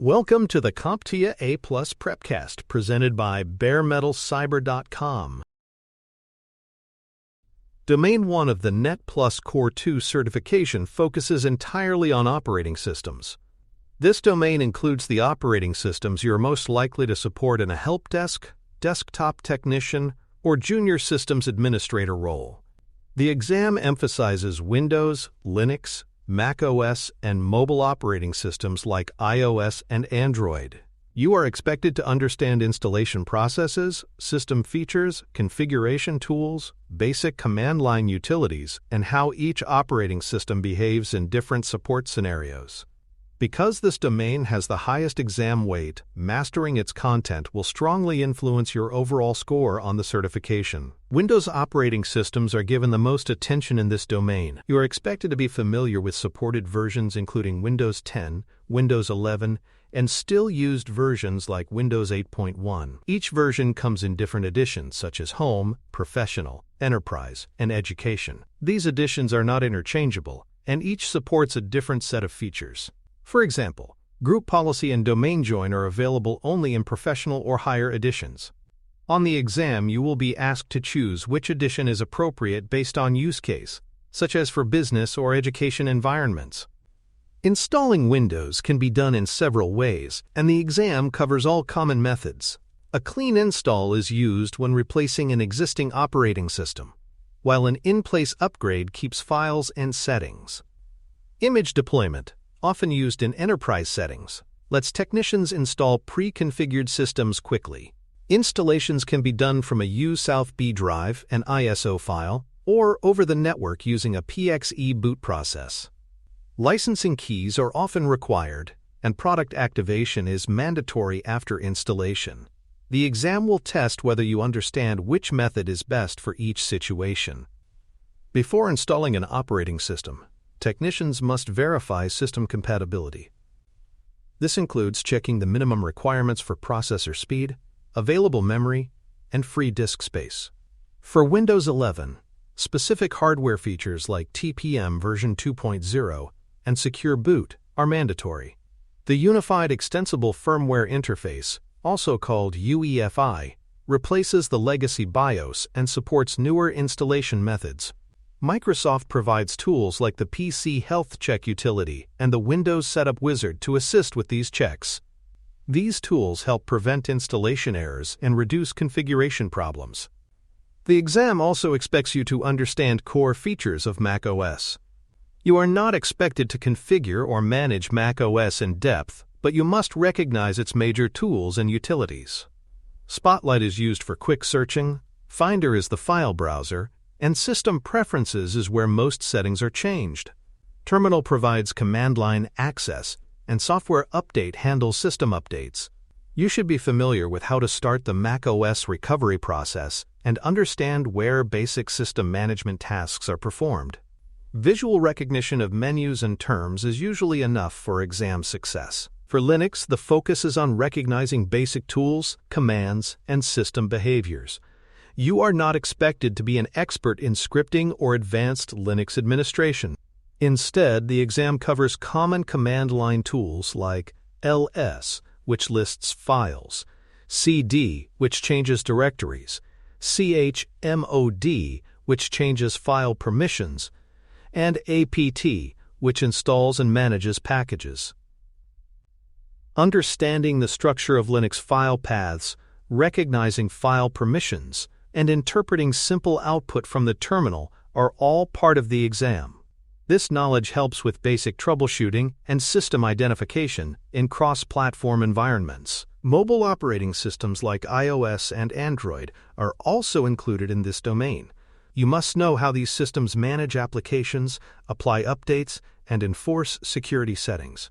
Welcome to the CompTIA A+ Prepcast presented by baremetalcyber.com. Domain 1 of the Net Plus Core 2 certification focuses entirely on operating systems. This domain includes the operating systems you are most likely to support in a help desk, desktop technician, or junior systems administrator role. The exam emphasizes Windows, Linux, macOS, and mobile operating systems like iOS and Android. You are expected to understand installation processes, system features, configuration tools, basic command line utilities, and how each operating system behaves in different support scenarios. Because this domain has the highest exam weight, mastering its content will strongly influence your overall score on the certification. Windows operating systems are given the most attention in this domain. You are expected to be familiar with supported versions including Windows 10, Windows 11, and still used versions like Windows 8.1. Each version comes in different editions such as Home, Professional, Enterprise, and Education. These editions are not interchangeable, and each supports a different set of features. For example, Group Policy and Domain Join are available only in Professional or higher editions. On the exam, you will be asked to choose which edition is appropriate based on use case, such as for business or education environments. Installing Windows can be done in several ways, and the exam covers all common methods. A clean install is used when replacing an existing operating system, while an in-place upgrade keeps files and settings. Image deployment, often used in enterprise settings, lets technicians install pre-configured systems quickly. Installations can be done from a U-S-B drive, an ISO file, or over the network using a PXE boot process. Licensing keys are often required, and product activation is mandatory after installation. The exam will test whether you understand which method is best for each situation. Before installing an operating system, technicians must verify system compatibility. This includes checking the minimum requirements for processor speed, available memory, and free disk space. For Windows 11, specific hardware features like TPM version 2.0 and Secure Boot are mandatory. The Unified Extensible Firmware Interface, also called UEFI, replaces the legacy BIOS and supports newer installation methods. Microsoft provides tools like the PC Health Check utility and the Windows Setup Wizard to assist with these checks. These tools help prevent installation errors and reduce configuration problems. The exam also expects you to understand core features of macOS. You are not expected to configure or manage macOS in depth, but you must recognize its major tools and utilities. Spotlight is used for quick searching, Finder is the file browser, and System Preferences is where most settings are changed. Terminal provides command line access, and Software Update handles system updates. You should be familiar with how to start the macOS recovery process and understand where basic system management tasks are performed. Visual recognition of menus and terms is usually enough for exam success. For Linux, the focus is on recognizing basic tools, commands, and system behaviors. You are not expected to be an expert in scripting or advanced Linux administration. Instead, the exam covers common command line tools like ls, which lists files, cd, which changes directories, chmod, which changes file permissions, and apt, which installs and manages packages. Understanding the structure of Linux file paths, recognizing file permissions, and interpreting simple output from the terminal are all part of the exam. This knowledge helps with basic troubleshooting and system identification in cross-platform environments. Mobile operating systems like iOS and Android are also included in this domain. You must know how these systems manage applications, apply updates, and enforce security settings.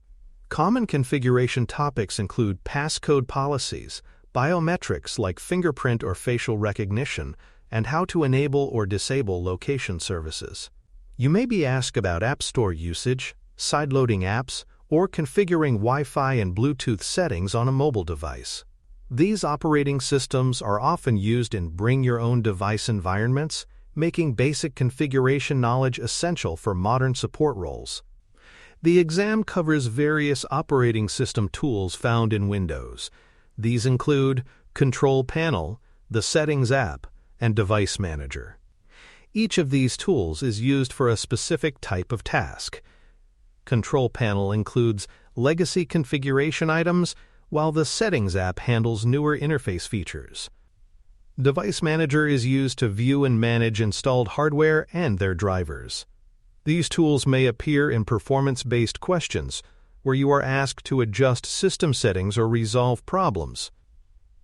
Common configuration topics include passcode policies, biometrics like fingerprint or facial recognition, and how to enable or disable location services. You may be asked about App Store usage, sideloading apps, or configuring Wi-Fi and Bluetooth settings on a mobile device. These operating systems are often used in bring-your-own-device environments, making basic configuration knowledge essential for modern support roles. The exam covers various operating system tools found in Windows. These include Control Panel, the Settings app, and Device Manager. Each of these tools is used for a specific type of task. Control Panel includes legacy configuration items, while the Settings app handles newer interface features. Device Manager is used to view and manage installed hardware and their drivers. These tools may appear in performance-based questions, where you are asked to adjust system settings or resolve problems.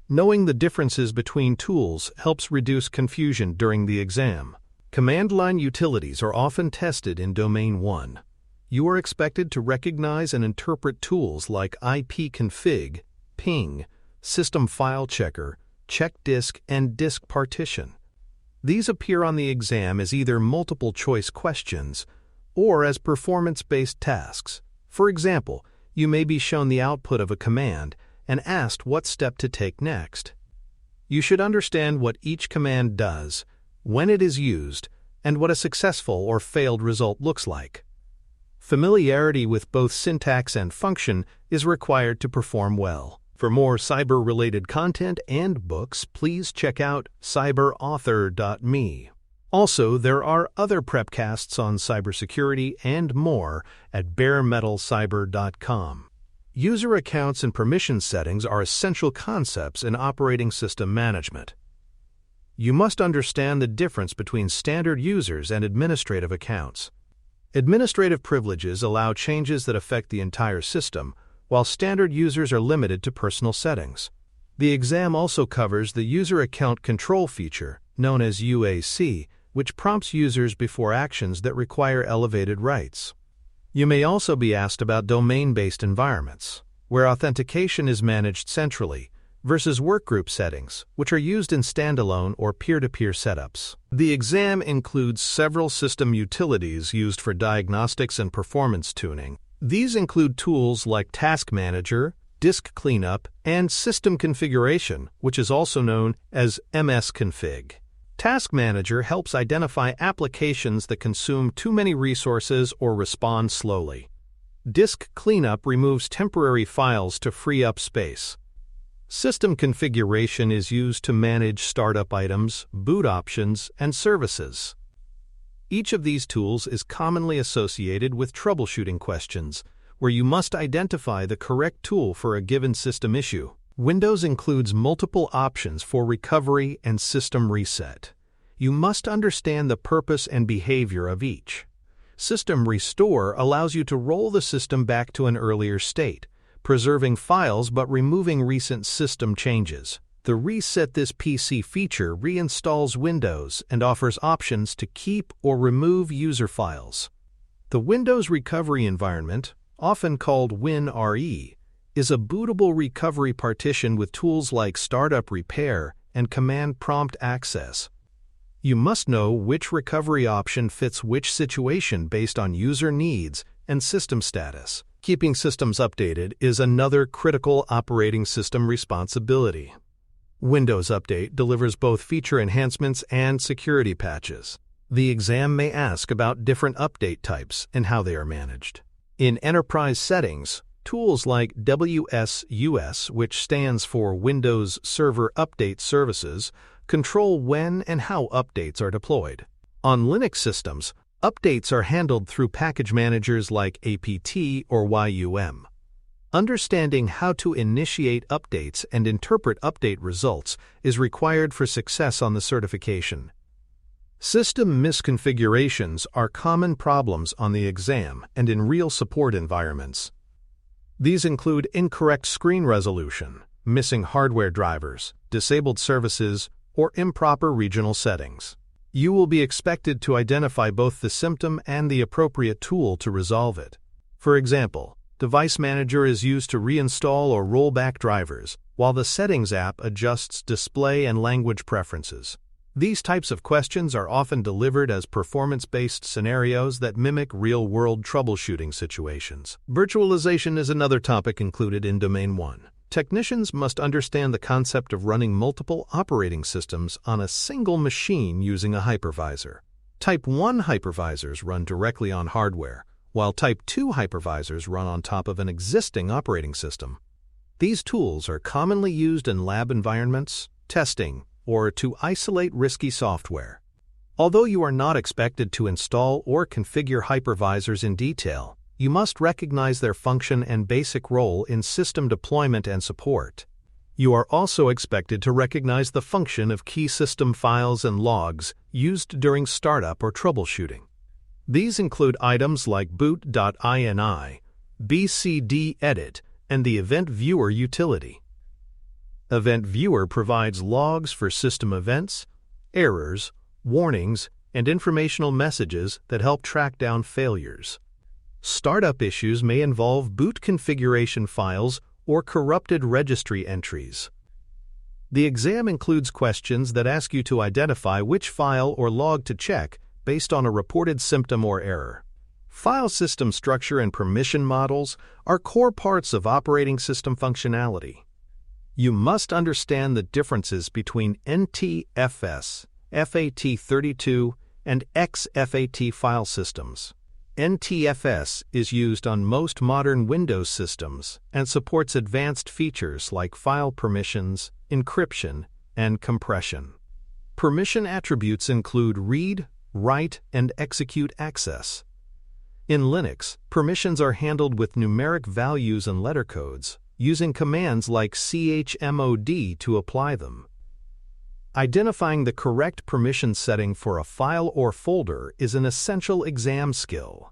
Knowing the differences between tools helps reduce confusion during the exam. Command line utilities are often tested in Domain 1. You are expected to recognize and interpret tools like ipconfig, ping, system file checker, check disk, and disk partition. These appear on the exam as either multiple-choice questions or as performance-based tasks. For example, you may be shown the output of a command and asked what step to take next. You should understand what each command does, when it is used, and what a successful or failed result looks like. Familiarity with both syntax and function is required to perform well. For more cyber-related content and books, please check out cyberauthor.me. Also, there are other prepcasts on cybersecurity and more at baremetalcyber.com. User accounts and permission settings are essential concepts in operating system management. You must understand the difference between standard users and administrative accounts. Administrative privileges allow changes that affect the entire system, while standard users are limited to personal settings. The exam also covers the User Account Control feature, known as UAC, which prompts users before actions that require elevated rights. You may also be asked about domain-based environments, where authentication is managed centrally, versus workgroup settings, which are used in standalone or peer-to-peer setups. The exam includes several system utilities used for diagnostics and performance tuning. These include tools like Task Manager, Disk Cleanup, and System Configuration, which is also known as msconfig. Task Manager helps identify applications that consume too many resources or respond slowly. Disk Cleanup removes temporary files to free up space. System Configuration is used to manage startup items, boot options, and services. Each of these tools is commonly associated with troubleshooting questions, where you must identify the correct tool for a given system issue. Windows includes multiple options for recovery and system reset. You must understand the purpose and behavior of each. System Restore allows you to roll the system back to an earlier state, preserving files but removing recent system changes. The Reset This PC feature reinstalls Windows and offers options to keep or remove user files. The Windows Recovery Environment, often called WinRE, is a bootable recovery partition with tools like Startup Repair and Command Prompt Access. You must know which recovery option fits which situation based on user needs and system status. Keeping systems updated is another critical operating system responsibility. Windows Update delivers both feature enhancements and security patches. The exam may ask about different update types and how they are managed. In enterprise settings, tools like WSUS, which stands for Windows Server Update Services, control when and how updates are deployed. On Linux systems, updates are handled through package managers like apt or yum. Understanding how to initiate updates and interpret update results is required for success on the certification. System misconfigurations are common problems on the exam and in real support environments. These include incorrect screen resolution, missing hardware drivers, disabled services, or improper regional settings. You will be expected to identify both the symptom and the appropriate tool to resolve it. For example, Device Manager is used to reinstall or roll back drivers, while the Settings app adjusts display and language preferences. These types of questions are often delivered as performance-based scenarios that mimic real-world troubleshooting situations. Virtualization is another topic included in Domain 1. Technicians must understand the concept of running multiple operating systems on a single machine using a hypervisor. Type 1 hypervisors run directly on hardware, while Type 2 hypervisors run on top of an existing operating system. These tools are commonly used in lab environments, testing, or to isolate risky software. Although you are not expected to install or configure hypervisors in detail, you must recognize their function and basic role in system deployment and support. You are also expected to recognize the function of key system files and logs used during startup or troubleshooting. These include items like boot.ini, bcdedit, and the Event Viewer utility. Event Viewer provides logs for system events, errors, warnings, and informational messages that help track down failures. Startup issues may involve boot configuration files or corrupted registry entries. The exam includes questions that ask you to identify which file or log to check based on a reported symptom or error. File system structure and permission models are core parts of operating system functionality. You must understand the differences between NTFS, FAT32, and XFAT file systems. NTFS is used on most modern Windows systems and supports advanced features like file permissions, encryption, and compression. Permission attributes include read, write, and execute access. In Linux, permissions are handled with numeric values and letter codes, using commands like chmod to apply them. Identifying the correct permission setting for a file or folder is an essential exam skill.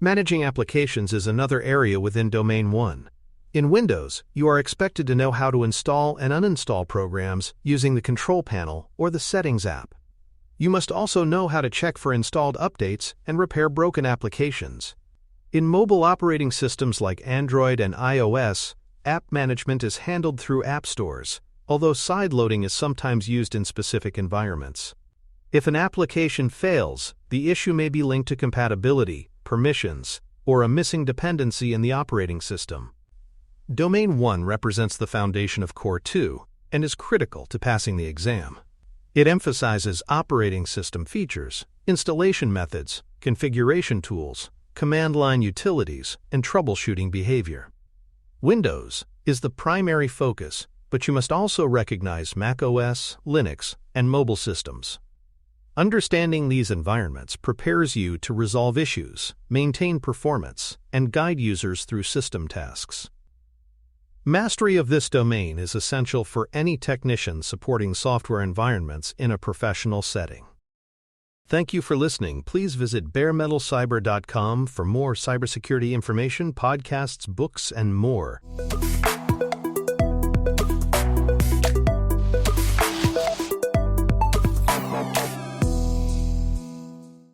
Managing applications is another area within Domain 1. In Windows, you are expected to know how to install and uninstall programs using the Control Panel or the Settings app. You must also know how to check for installed updates and repair broken applications. In mobile operating systems like Android and iOS, app management is handled through app stores, although sideloading is sometimes used in specific environments. If an application fails, the issue may be linked to compatibility, permissions, or a missing dependency in the operating system. Domain 1 represents the foundation of Core 2 and is critical to passing the exam. It emphasizes operating system features, installation methods, configuration tools, command line utilities, and troubleshooting behavior. Windows is the primary focus, but you must also recognize macOS, Linux, and mobile systems. Understanding these environments prepares you to resolve issues, maintain performance, and guide users through system tasks. Mastery of this domain is essential for any technician supporting software environments in a professional setting. Thank you for listening. Please visit baremetalcyber.com for more cybersecurity information, podcasts, books, and more.